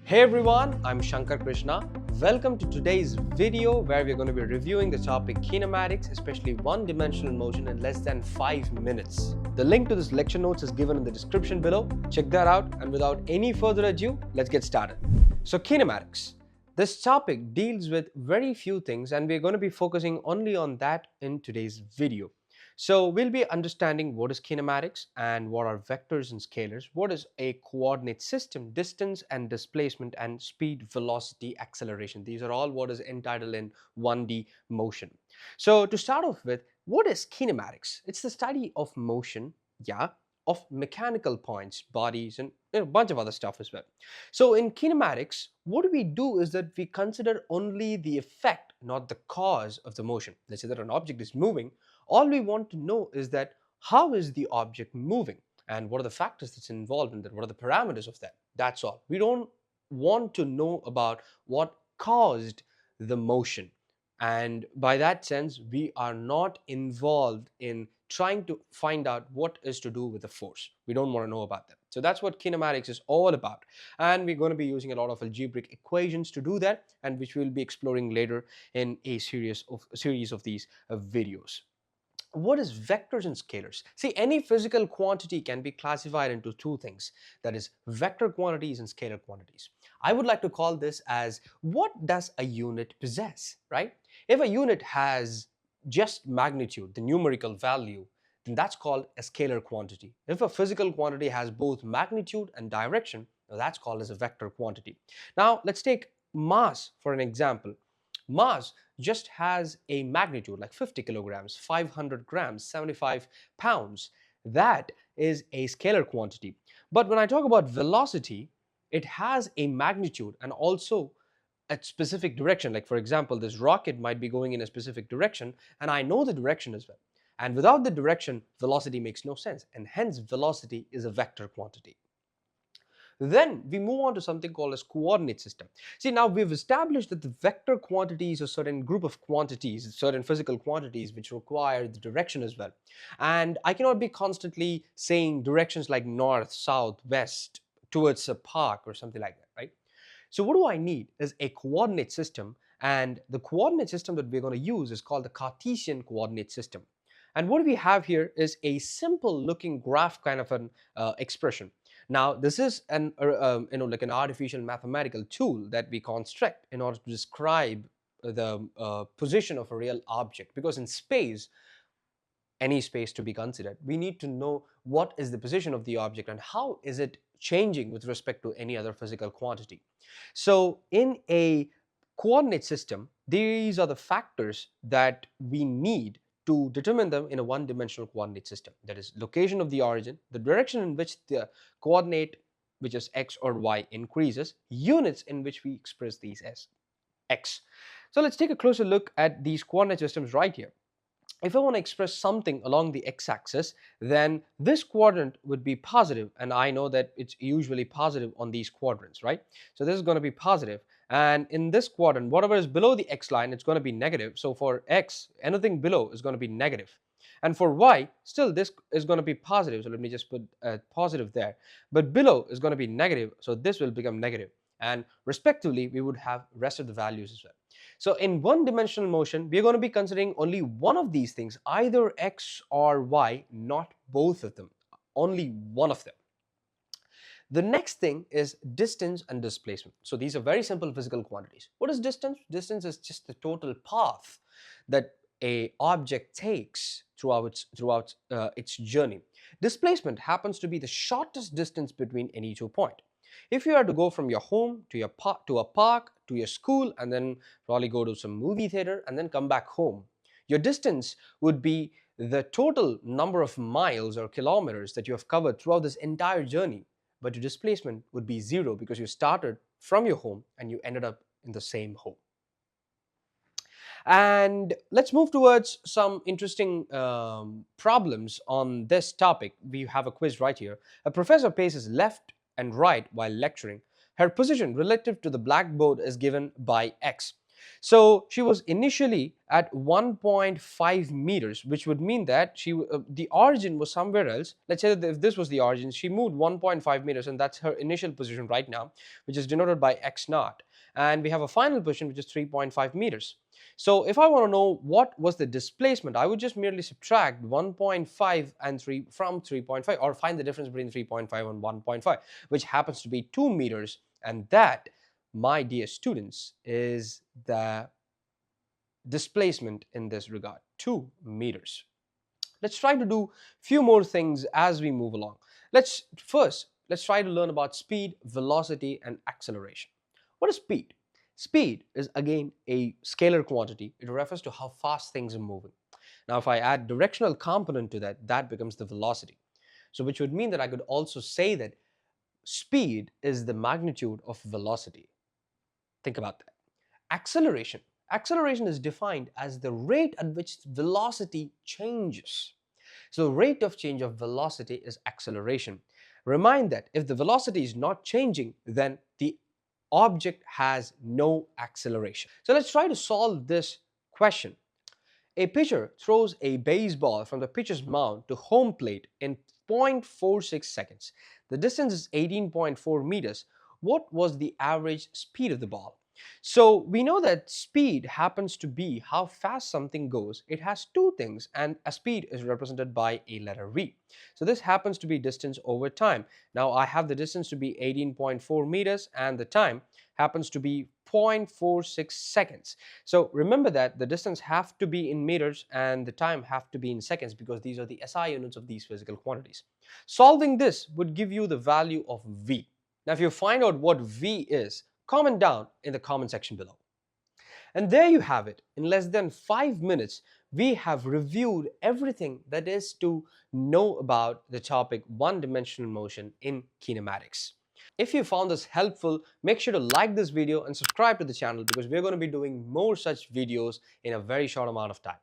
Hey everyone, I'm Shankar Krishna. Welcome to today's video where we're going to be reviewing the topic kinematics, especially one-dimensional motion in less than 5 minutes. The link to this lecture notes is given in the description below. Check that out, and without any further ado, let's get started. So kinematics. This topic deals with very few things and we're going to be focusing only on that in today's video. So we'll be understanding what is kinematics and what are vectors and scalars, what is a coordinate system, distance and displacement, and speed, velocity, acceleration. These are all what is entitled in 1D motion. So to start off with, what is kinematics? It's the study of motion, of mechanical points, bodies, and a bunch of other stuff as well. So in kinematics, what we do is that we consider only the effect, not the cause of the motion. Let's say that an object is moving. All we want to know is that how is the object moving and what are the factors that's involved in that, what are the parameters of that. That's all. We don't want to know about what caused the motion. And by that sense, we are not involved in trying to find out what is to do with the force. We don't want to know about that. So that's what kinematics is all about. And we're going to be using a lot of algebraic equations to do that, and which we'll be exploring later in a series of these videos. What is vectors and scalars? See, any physical quantity can be classified into two things, that is vector quantities and scalar quantities. I would like to call this as what does a unit possess, right? If a unit has just magnitude, the numerical value, then that's called a scalar quantity. If a physical quantity has both magnitude and direction, that's called as a vector quantity. Now let's take mass for an example. Mass just has a magnitude like 50 kilograms, 500 grams, 75 pounds. That is a scalar quantity. But when I talk about velocity, it has a magnitude and also a specific direction. Like for example, this rocket might be going in a specific direction and I know the direction as well. And without the direction, velocity makes no sense, and hence velocity is a vector quantity. Then we move on to something called as coordinate system. See, now we've established that the vector quantities are certain group of quantities, certain physical quantities which require the direction as well. And I cannot be constantly saying directions like north, south, west, towards a park or something like that, right? So what do I need is a coordinate system, and the coordinate system that we're going to use is called the Cartesian coordinate system. And what we have here is a simple looking graph kind of an expression. Now, this is an like an artificial mathematical tool that we construct in order to describe the position of a real object. Because in space, any space to be considered, we need to know what is the position of the object and how is it changing with respect to any other physical quantity. So, in a coordinate system, these are the factors that we need to determine them in a one-dimensional coordinate system. That is, location of the origin, the direction in which the coordinate, which is x or y, increases, units in which we express these as x. So let's take a closer look at these coordinate systems right here. If I want to express something along the x-axis, then this quadrant would be positive, and I know that it's usually positive on these quadrants, right? So this is going to be positive, and in this quadrant, whatever is below the x line, it's going to be negative. So for x, anything below is going to be negative. And for y, still this is going to be positive, so let me just put a positive there. But below is going to be negative, so this will become negative. And respectively, we would have rest of the values as well. So in one-dimensional motion, we're going to be considering only one of these things, either x or y, not both of them, only one of them. The next thing is distance and displacement. So these are very simple physical quantities. What is distance? Distance is just the total path that a object takes throughout its journey. Displacement happens to be the shortest distance between any 2 points. If you are to go from your home to a park to your school and then probably go to some movie theater and then come back home, your distance would be the total number of miles or kilometers that you have covered throughout this entire journey. But your displacement would be 0 because you started from your home and you ended up in the same home. And let's move towards some interesting problems on this topic. We have a quiz right here. A professor paces left and right while lecturing. Her position relative to the blackboard is given by x. So she was initially at 1.5 meters, which would mean that the origin was somewhere else. Let's say that if this was the origin, she moved 1.5 meters, and that's her initial position right now, which is denoted by x naught. And we have a final position, which is 3.5 meters. So if I want to know what was the displacement, I would just merely subtract 1.5 and 3 from 3.5, or find the difference between 3.5 and 1.5, which happens to be 2 meters. And that, my dear students, is the displacement in this regard, 2 meters. Let's try to do few more things as we move along. Let's try to learn about speed, velocity, and acceleration. What is speed? Speed is again a scalar quantity. It refers to how fast things are moving. Now, if I add directional component to that, that becomes the velocity. So which would mean that I could also say that speed is the magnitude of velocity. Think about that. Acceleration. Acceleration is defined as the rate at which velocity changes. So the rate of change of velocity is acceleration. Remind that if the velocity is not changing, then the object has no acceleration. So let's try to solve this question. A pitcher throws a baseball from the pitcher's mound to home plate in 0.46 seconds. The distance is 18.4 meters. What was the average speed of the ball? So we know that speed happens to be how fast something goes. It has two things, and a speed is represented by a letter V. So this happens to be distance over time. Now I have the distance to be 18.4 meters and the time happens to be 0.46 seconds. So remember that the distance have to be in meters and the time have to be in seconds, because these are the SI units of these physical quantities. Solving this would give you the value of V. Now if you find out what V is, comment down in the comment section below. And there you have it. In less than 5 minutes, we have reviewed everything that is to know about the topic one-dimensional motion in kinematics. If you found this helpful, make sure to like this video and subscribe to the channel, because we're going to be doing more such videos in a very short amount of time.